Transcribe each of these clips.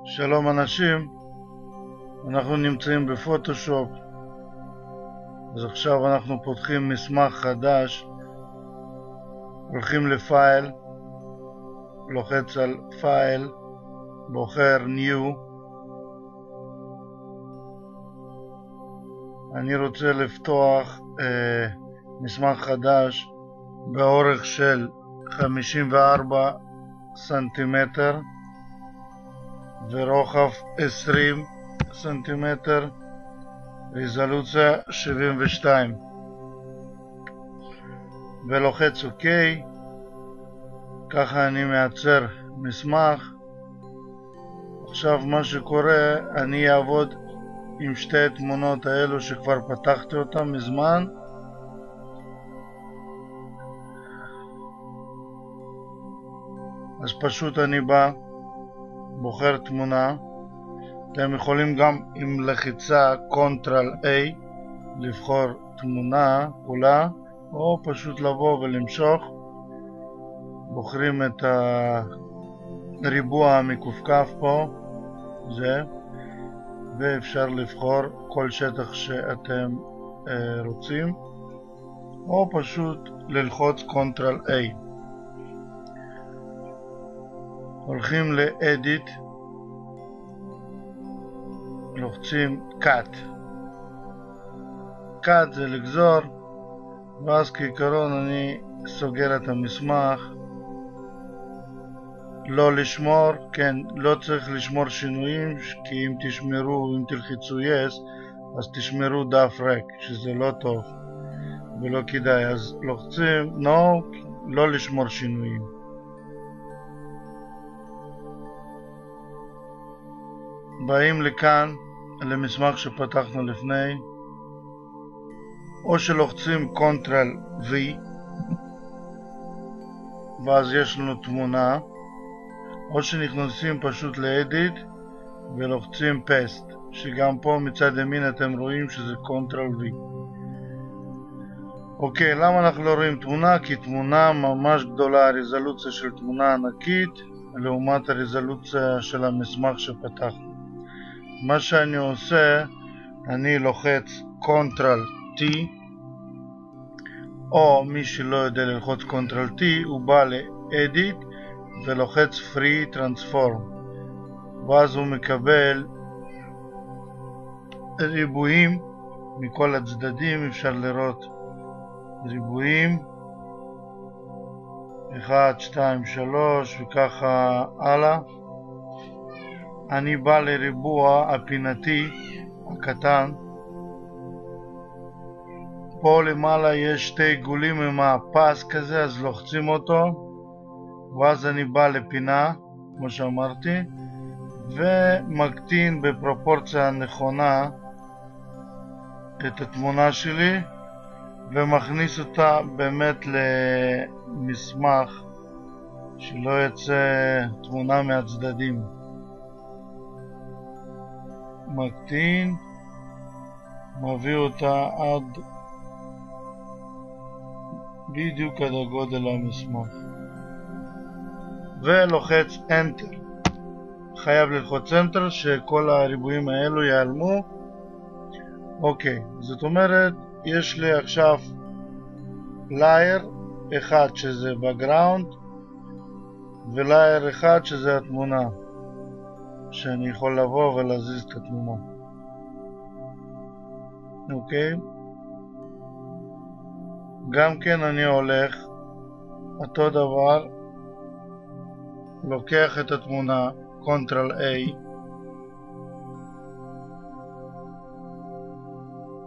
שלום אנשים, אנחנו נמצאים בפוטושופ. אז עכשיו אנחנו פותחים מסמך חדש, הולכים לפייל, לוחץ על פייל, בוחר New. אני רוצה לפתוח מסמך חדש באורך של 54 סנטימטר ורוחב 20 סנטימטר, רזולוציה 72, ולוחץ OK. ככה אני מייצר מסמך. עכשיו מה שקורה, אני אעבוד עם שתי התמונות האלו שכבר פתחתי אותן מזמן. אז פשוט אני בא, בוחר תמונה. אתם יכולים גם עם לחיצה Ctrl A לבחור תמונה כולה, או פשוט לבוא ולמשוך. בוחרים את הריבוע המקופקף פה, זה, ואפשר לבחור כל שטח שאתם רוצים, או פשוט ללחוץ Ctrl A. הולכים ל-Edit, לוחצים Cut. Cut זה לגזור, ואז כעיקרון אני סוגר את המסמך. לא לשמור, כן, לא צריך לשמור שינויים, כי אם תשמרו, אם תלחיצו Yes, אז תשמרו דף ריק, שזה לא טוב ולא כדאי. אז לוחצים No, לא לשמור שינויים. באים לכאן, למסמך שפתחנו לפני, או שלוחצים Ctrl V, ואז יש לנו תמונה, או שנכנסים פשוט ל-Edit ולוחצים Paste, שגם פה מצד ימין אתם רואים שזה Ctrl V. אוקיי, למה אנחנו לא רואים תמונה? כי תמונה ממש גדולה, הרזולוציה של תמונה ענקית לעומת הרזולוציה של המסמך שפתחנו. מה שאני עושה, אני לוחץ Ctrl T, או מי שלא יודע ללחוץ Ctrl T, הוא בא ל-Edit ולוחץ Free Transform, ואז הוא מקבל ריבועים מכל הצדדים. אפשר לראות ריבועים 1, 2, 3 וככה הלאה. אני בא לריבוע הפינתי הקטן, פה למעלה יש שתי עיגולים עם הפס כזה, אז לוחצים אותו, ואז אני בא לפינה כמו שאמרתי, ומקטין בפרופורציה הנכונה את התמונה שלי, ומכניס אותה באמת למסמך, שלא יצא תמונה מהצדדים. מקטין, מביא אותה עד בדיוק עד הגודל המסמך, ולוחץ Enter. חייב ללחוץ Enter שכל הריבועים האלו ייעלמו. אוקיי, זאת אומרת יש לי עכשיו לייר אחד שזה background, ולייר אחד שזה התמונה, שאני יכול לבוא ולהזיז את התמונה. אוקיי, גם כן אני הולך אותו דבר, לוקח את התמונה Ctrl A,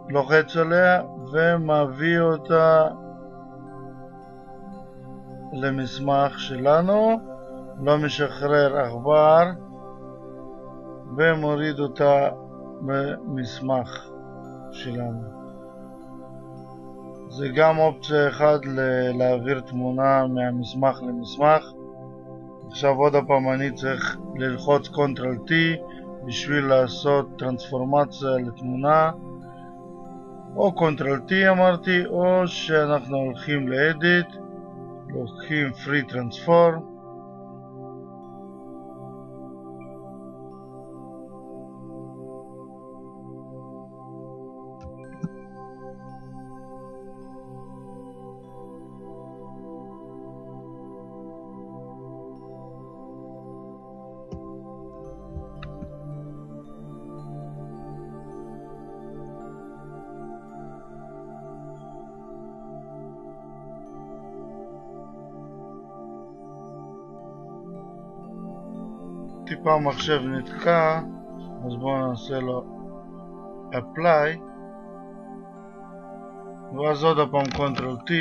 לוחץ עליה ומביא אותה למסמך שלנו, לא משחרר עכבר, ומוריד אותה במסמך שלנו. זה גם אופציה אחת להעביר תמונה מהמסמך למסמך. עכשיו עוד הפעם אני צריך ללחוץ Ctrl T בשביל לעשות טרנספורמציה לתמונה, או Ctrl T אמרתי, או שאנחנו הולכים ל-Edit, לוקחים Free Transform, טיפה המחשב נתקע, אז בואו נעשה לו apply, ואז עוד הפעם Ctrl T.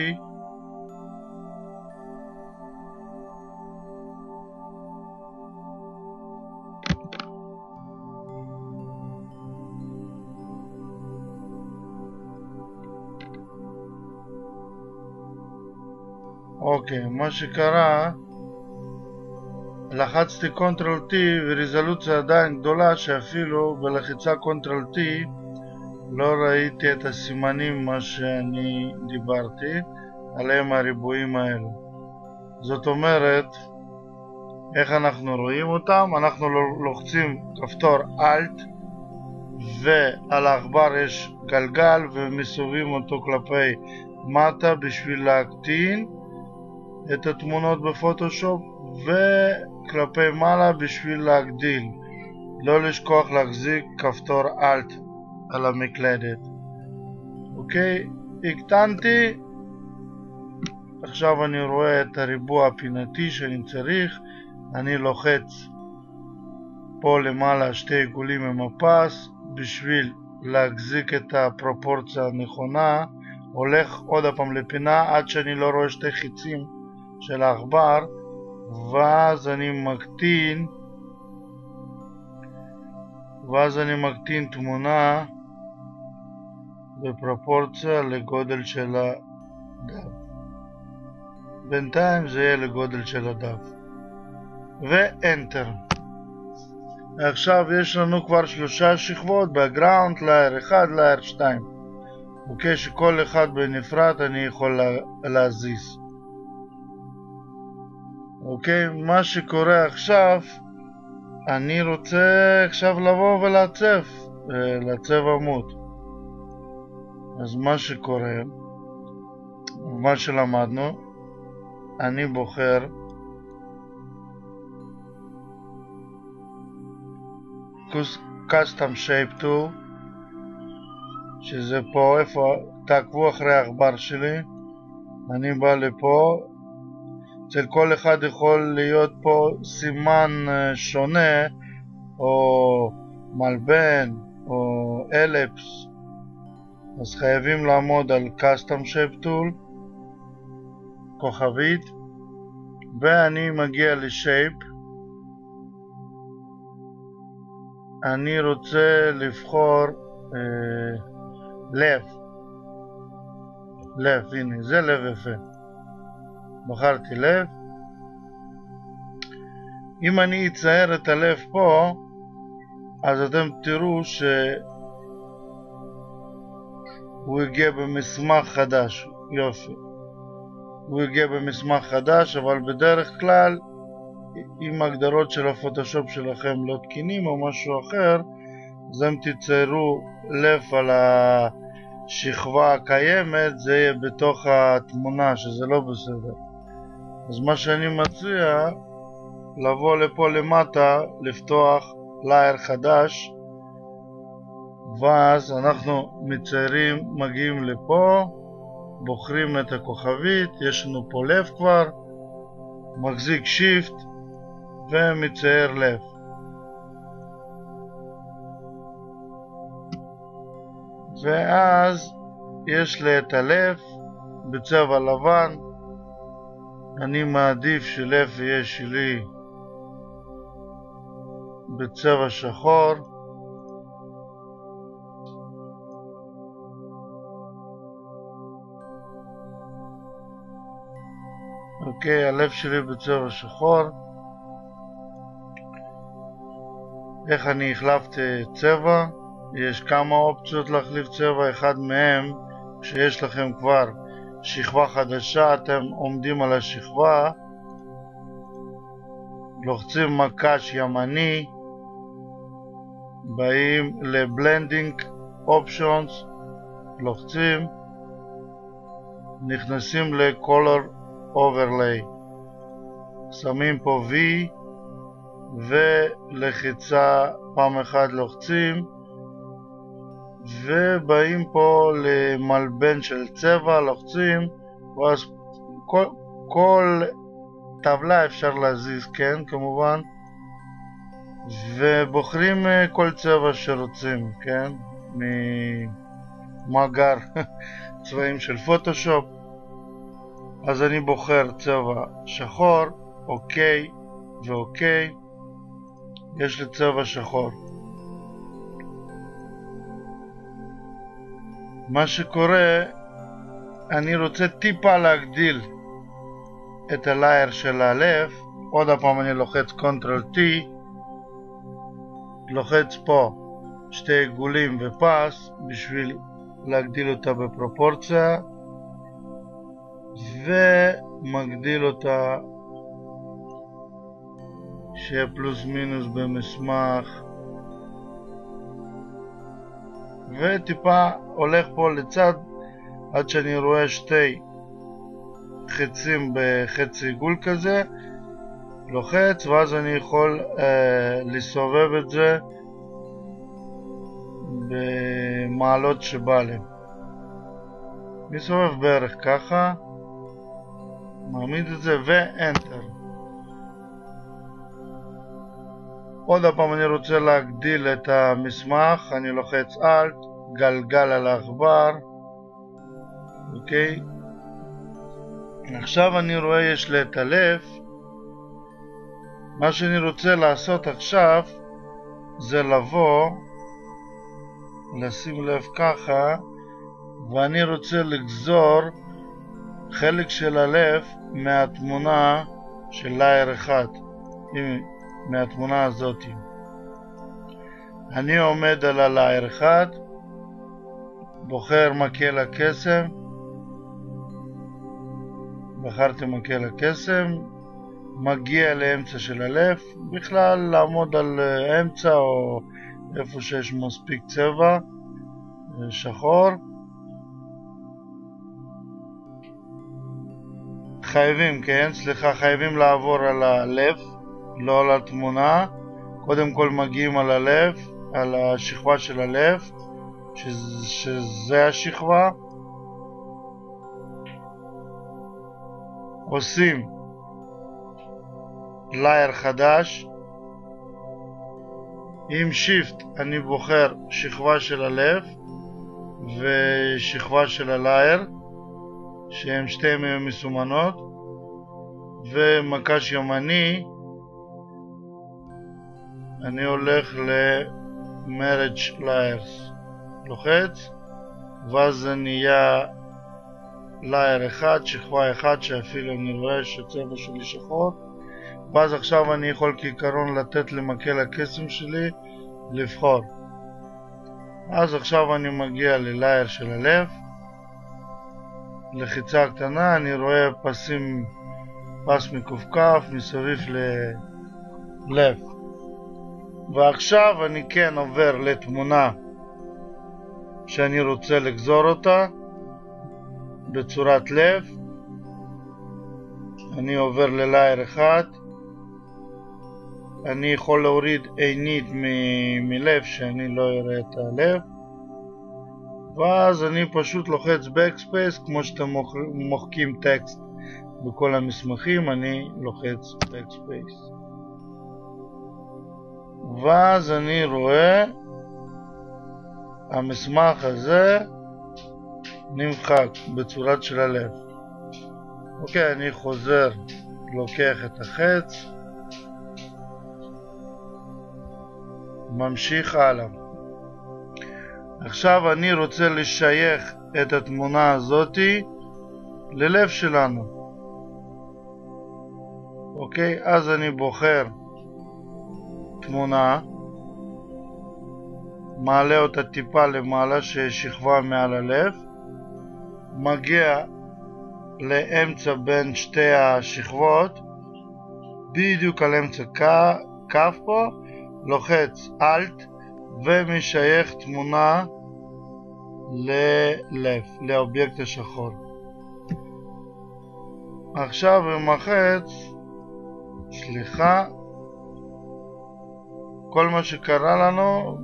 אוקיי, מה שקרה, לחצתי Ctrl T ורזולוציה עדיין גדולה שאפילו בלחיצה Ctrl T לא ראיתי את הסימנים מה שאני דיברתי עליהם, הריבועים האלו. זאת אומרת, איך אנחנו רואים אותם? אנחנו לוחצים כפתור Alt ועל העכבר יש גלגל ומסובבים אותו כלפי מטה בשביל להקטין את התמונות בפוטושופ וכלפי מעלה בשביל להגדיל. לא לשכוח להחזיק כפתור Alt על המקלדת. אוקיי, הקטנתי. עכשיו אני רואה את הריבוע הפינתי שאני צריך. אני לוחץ פה למעלה שתי עיגולים עם הפס בשביל להחזיק את הפרופורציה הנכונה. הולך עוד הפעם לפינה עד שאני לא רואה שתי חיצים של העכבר, ואז אני מקטין תמונה בפרופורציה לגודל של הדף. בינתיים זה יהיה לגודל של הדף. ו-Enter. עכשיו יש לנו כבר 3 שכבות, background, layer 1, layer 2. אוקיי, שכל אחד בנפרד אני יכול להזיז. אוקיי, מה שקורה עכשיו, אני רוצה עכשיו לבוא ולעצב עמוד. אז מה שקורה, מה שלמדנו, אני בוחר Custom Shape Tool, שזה פה, איפה, תעקבו אחרי העכבר שלי, אני בא לפה, אצל כל אחד יכול להיות פה סימן שונה, או מלבן, או אלפס, אז חייבים לעמוד על Custom Shape Tool, כוכבית, ואני מגיע ל-Shape, אני רוצה לבחור לב, הנה, זה לב יפה. בחרתי לב. אם אני אצייר את הלב פה, אז אתם תראו שהוא הגיע במסמך חדש. יופי. הוא הגיע במסמך חדש, אבל בדרך כלל, אם ההגדרות של הפוטושופ שלכם לא תקינים או משהו אחר, אז אם תציירו לב על השכבה הקיימת, זה יהיה בתוך התמונה, שזה לא בסדר. אז מה שאני מציע, לבוא לפה למטה, לפתוח לייר חדש, ואז אנחנו מציירים, מגיעים לפה, בוחרים את הכוכבית, יש לנו פה לב כבר, מחזיק שיפט ומצייר לב. ואז יש לי את הלב בצבע לבן. אני מעדיף שלב יהיה שלי בצבע שחור. אוקיי, הלב שלי בצבע שחור. איך אני החלפתי צבע? יש כמה אופציות להחליף צבע. אחד מהם, כשיש לכם כבר שכבה חדשה, אתם עומדים על השכבה, לוחצים מקש ימני, באים ל-Blending Options, לוחצים, נכנסים ל-Color Overlay, שמים פה V ולחיצה פעם אחת לוחצים, ובאים פה למלבן של צבע, לוחצים, ואז כל טבלה אפשר להזיז, כן, כמובן. ובוחרים כל צבע שרוצים, כן? ממאגר צבעים של פוטושופ. אז אני בוחר צבע שחור, אוקיי ואוקיי. יש לי צבע שחור. מה שקורה, אני רוצה טיפה להגדיל את הלייר של הלב. עוד הפעם אני לוחץ Ctrl T, לוחץ פה שתי עיגולים ופס בשביל להגדיל אותה בפרופורציה, ומגדיל אותה שיהיה פלוס מינוס במסמך, וטיפה הולך פה לצד עד שאני רואה שתי חצים בחצי עיגול כזה, לוחץ, ואז אני יכול לסובב את זה במעלות שבא לי. מסובב בערך ככה, מעמיד את זה ואנטר. עוד הפעם אני רוצה להגדיל את המסמך, אני לוחץ Alt, גלגל על העכבר, אוקיי. עכשיו אני רואה יש לי את הלב. מה שאני רוצה לעשות עכשיו זה לבוא, לשים לב ככה, ואני רוצה לגזור חלק של הלב מהתמונה של לייר אחד, מהתמונה הזאת. אני עומד על הלייר אחד, בוחר מקל הקסם, בחרתי מקל הקסם, מגיע לאמצע של הלב, בכלל לעמוד על אמצע או איפה שיש מספיק צבע שחור. חייבים לעבור על הלב, לא על התמונה. קודם כל מגיעים על הלב, על השכבה של הלב, שזה השכבה. עושים לייר חדש. עם שיפט אני בוחר שכבה של הלב ושכבה של הלייר, שהן שתיהן מסומנות, ומקש ימני אני הולך ל-Merge Layers, לוחץ, ואז זה נהיה לייר אחד, שכבה אחד, שאפילו אני רואה שצבע שלי שחור. ואז עכשיו אני יכול כעיקרון לתת למקל הקסם שלי לבחור. אז עכשיו אני מגיע ללייר של הלב, לחיצה קטנה, אני רואה פס מקופקף מסביב ללב. ועכשיו אני כן עובר לתמונה שאני רוצה לגזור אותה בצורת לב. אני עובר ללייר אחד, אני יכול להוריד עינית מלב שאני לא אראה את הלב, ואז אני פשוט לוחץ Backspace, כמו שאתם מוחקים טקסט בכל המסמכים, אני לוחץ Backspace, ואז אני רואה המסמך הזה נמחק בצורת של הלב. אוקיי, אני חוזר, לוקח את החץ, ממשיך הלאה. עכשיו אני רוצה לשייך את התמונה הזאתי ללב שלנו. אוקיי, אז אני בוחר תמונה, מעלה אותה טיפה למעלה ששכבה מעל הלב, מגיע לאמצע בין שתי השכבות, בדיוק על אמצע קו פה, לוחץ Alt ומשייך תמונה ללב, לאובייקט השחור. עכשיו במחץ, כל מה שקרה לנו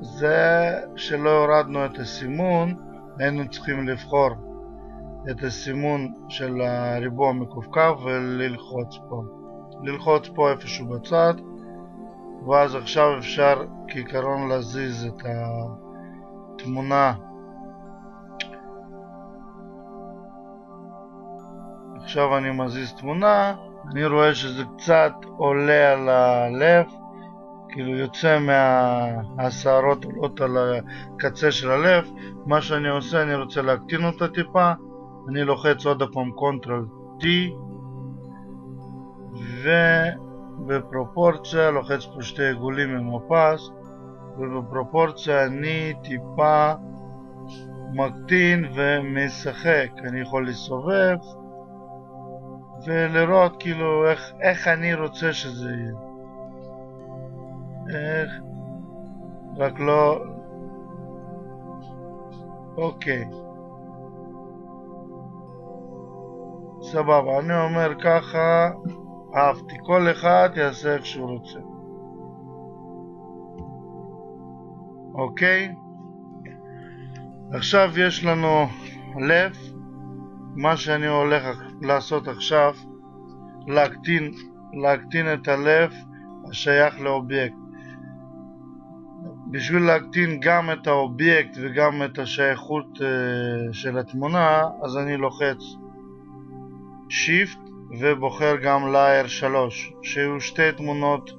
זה שלא הורדנו את הסימון, היינו צריכים לבחור את הסימון של הריבוע מקופקף וללחוץ פה. ללחוץ פה איפשהו בצד, ואז עכשיו אפשר כעיקרון להזיז את התמונה. עכשיו אני מזיז תמונה, אני רואה שזה קצת עולה על הלב, כאילו יוצא מהשערות עולות על הקצה של הלב. מה שאני עושה, אני רוצה להקטין אותה טיפה, אני לוחץ עוד הפעם Ctrl T, ובפרופורציה לוחץ פה שתי עיגולים עם מפס, ובפרופורציה אני טיפה מקטין ומשחק. אני יכול לסובב ולראות כאילו איך אני רוצה שזה יהיה. רק לא... אוקיי, סבבה, אני אומר ככה, אהבתי. כל אחד יעשה איך שהוא רוצה. אוקיי, עכשיו יש לנו לב. מה שאני הולך לעשות עכשיו, להקטין את הלב השייך לאובייקט. בשביל להקטין גם את האובייקט וגם את השייכות של התמונה, אז אני לוחץ Shift ובוחר גם Layer 3, שיהיו שתי תמונות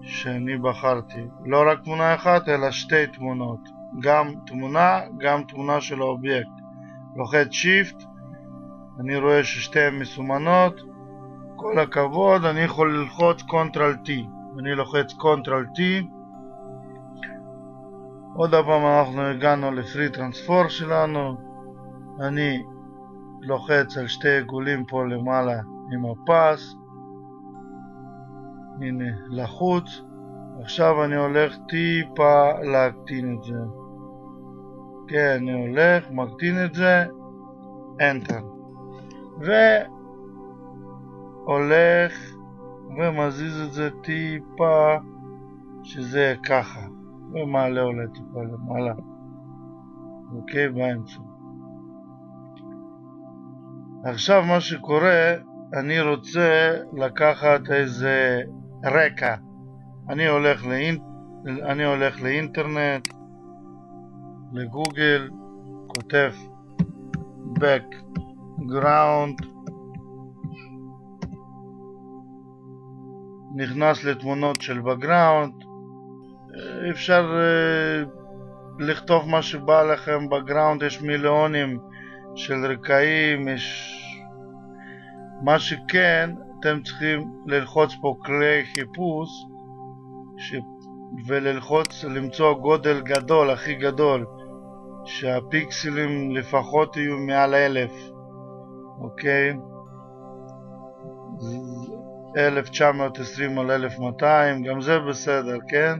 שאני בחרתי. לא רק תמונה אחת, אלא שתי תמונות. גם תמונה של האובייקט. לוחץ Shift, אני רואה ששתיהן מסומנות. כל הכבוד, אני יכול ללחוץ Ctrl T. אני לוחץ Ctrl T. עוד פעם אנחנו הגענו לפרי טרנספור שלנו. אני לוחץ על שתי עיגולים פה למעלה עם הפס. הנה, לחוץ. עכשיו אני הולך טיפה להקטין את זה. כן, אני הולך, מקטין את זה, Enter. והולך ומזיז את זה טיפה, שזה ככה. ומעלה עולה טיפה למעלה. אוקיי, באמצע. עכשיו מה שקורה, אני רוצה לקחת איזה רקע. אני הולך לאינטרנט, לגוגל, כותב background, נכנס לתמונות של background. אפשר לכתוב מה שבא לכם. background יש מיליונים של רקעים, מה שכן אתם צריכים ללחוץ פה כלי חיפוש וללחוץ למצוא גודל גדול, הכי גדול, שהפיקסלים לפחות יהיו מעל 1000. אוקיי, 1920 על 1200, גם זה בסדר, כן?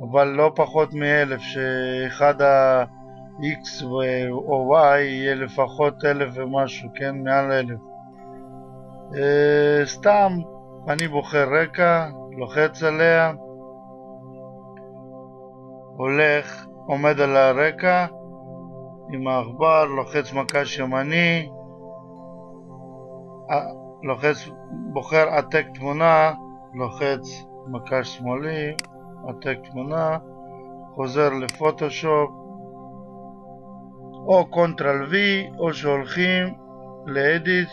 אבל לא פחות מ-1000, שאחד ה-X או Y יהיה לפחות 1000 ומשהו, כן? מעל 1000. סתם אני בוחר רקע, לוחץ עליה, הולך, עומד על הרקע עם העכבר, לוחץ מקש ימני, לוחץ, בוחר העתק תמונה, לוחץ מקש שמאלי, העתק תמונה, חוזר לפוטושופ, או Ctrl V, או שהולכים לאדיט,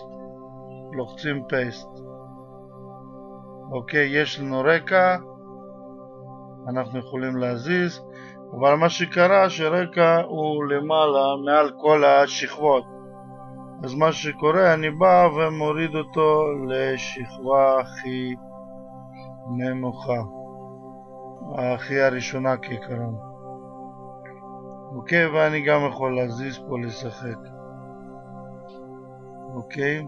לוחצים פייסט. אוקיי, יש לנו רקע, אנחנו יכולים להזיז, אבל מה שקרה שרקע הוא למעלה מעל כל השכבות. אז מה שקורה, אני בא ומוריד אותו לשכבה הכי נמוכה, הכי הראשונה כעיקרון. אוקיי, ואני גם יכול להזיז פה, לשחק. אוקיי,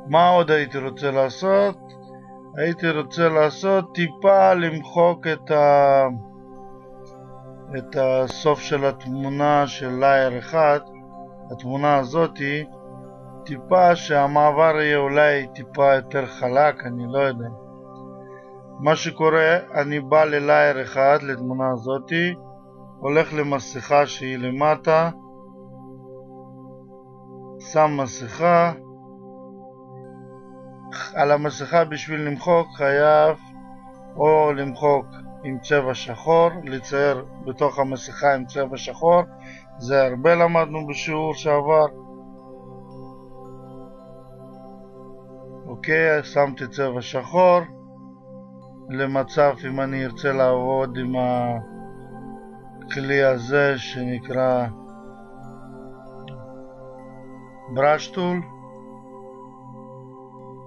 מה עוד הייתי רוצה לעשות? הייתי רוצה לעשות טיפה למחוק את הסוף של התמונה של לייר 1, התמונה הזאתי, טיפה שהמעבר יהיה אולי טיפה יותר חלק, אני לא יודע. מה שקורה, אני בא ללייר 1, לתמונה הזאתי, הולך למסכה שהיא למטה, שם מסכה, על המסכה בשביל למחוק חייב או למחוק עם צבע שחור, לצייר בתוך המסכה עם צבע שחור. זה הרבה למדנו בשיעור שעבר. אוקיי, שמתי צבע שחור למצב אם אני ארצה לעבוד עם הכלי הזה שנקרא brush tool.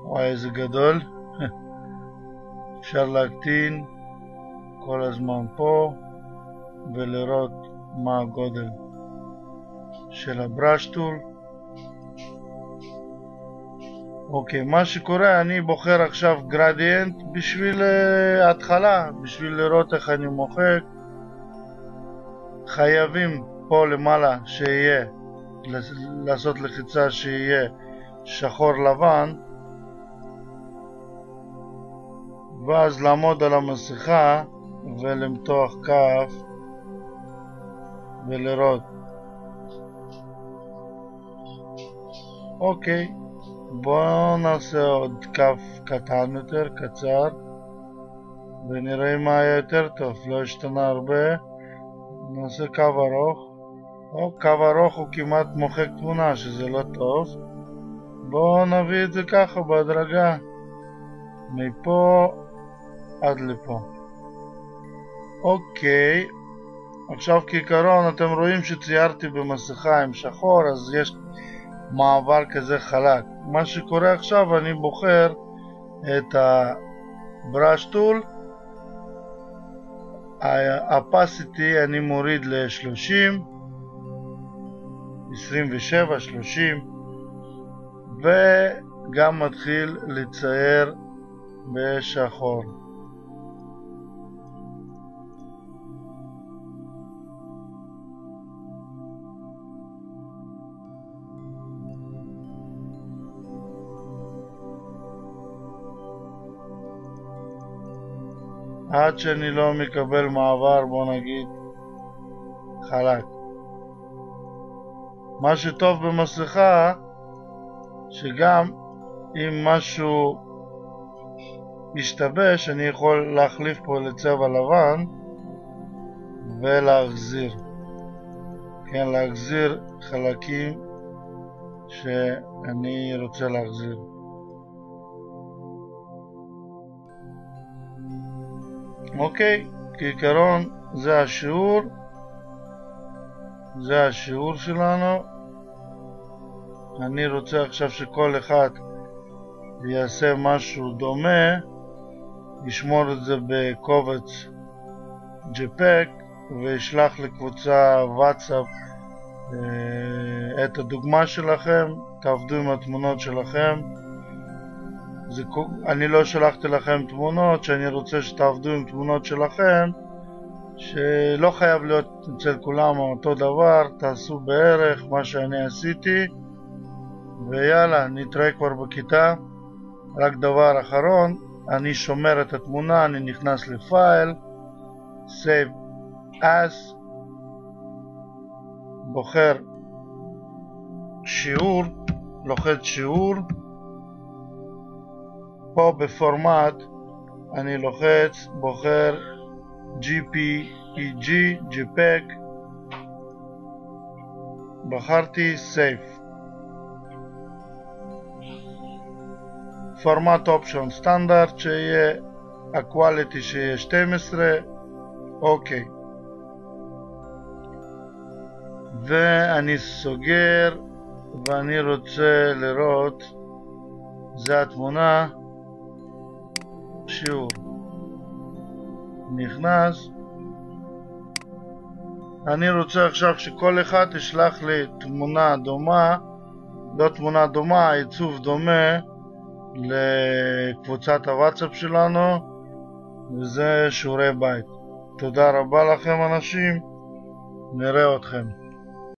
וואי, איזה גדול. אפשר להקטין כל הזמן פה ולראות מה הגודל של הבראש טול. אוקיי, מה שקורה, אני בוחר עכשיו גרדיאנט בשביל התחלה, בשביל לראות איך אני מוחק. חייבים פה למעלה שיהיה, לעשות לחיצה שיהיה שחור לבן, ואז לעמוד על המסכה ולמתוח כף ולראות. אוקיי, בואו נעשה עוד כף קטן יותר, קצר, ונראה מה היה יותר טוב. לא השתנה הרבה. נעשה קו ארוך. קו ארוך הוא כמעט מוחק תמונה, שזה לא טוב. בואו נביא את זה ככה בהדרגה, מפה עד לפה. אוקיי, עכשיו כעיקרון אתם רואים שציירתי במסכה עם שחור, אז יש מעבר כזה חלק. מה שקורה עכשיו, אני בוחר את הבראש טול, ה-opacity אני מוריד ל-30, 27, 30, וגם מתחיל לצייר בשחור. עד שאני לא מקבל מעבר, בוא נגיד, חלק. מה שטוב במסכה, שגם אם משהו משתבש, אני יכול להחליף פה לצבע לבן ולהחזיר. כן, להחזיר חלקים שאני רוצה להחזיר. אוקיי, כעיקרון זה השיעור. זה השיעור שלנו. אני רוצה עכשיו שכל אחד יעשה משהו דומה, ישמור את זה בקובץ JPEG וישלח לקבוצה וואטסאפ את הדוגמה שלכם. תעבדו עם התמונות שלכם. אני לא שלחתי לכם תמונות, שאני רוצה שתעבדו עם תמונות שלכם, שלא חייב להיות אצל כולם אותו דבר. תעשו בערך מה שאני עשיתי, ויאללה, נתראה כבר בכיתה. רק דבר אחרון, אני שומר את התמונה, אני נכנס לפייל, Save As, בוחר שיעור, לוחץ שיעור, פה בפורמט אני לוחץ, בוחר JPEG, JPEG, בחרתי Save. פורמט אופשן סטנדרט, שיהיה הקואליטי שיהיה 12. אוקיי, ואני סוגר, ואני רוצה לראות, זה התמונה, שיעור, נכנס. אני רוצה עכשיו שכל אחד ישלח לי תמונה דומה, לא תמונה דומה, עיצוב דומה לקבוצת הוואטסאפ שלנו, וזה שיעורי בית. תודה רבה לכם אנשים, נראה אתכם.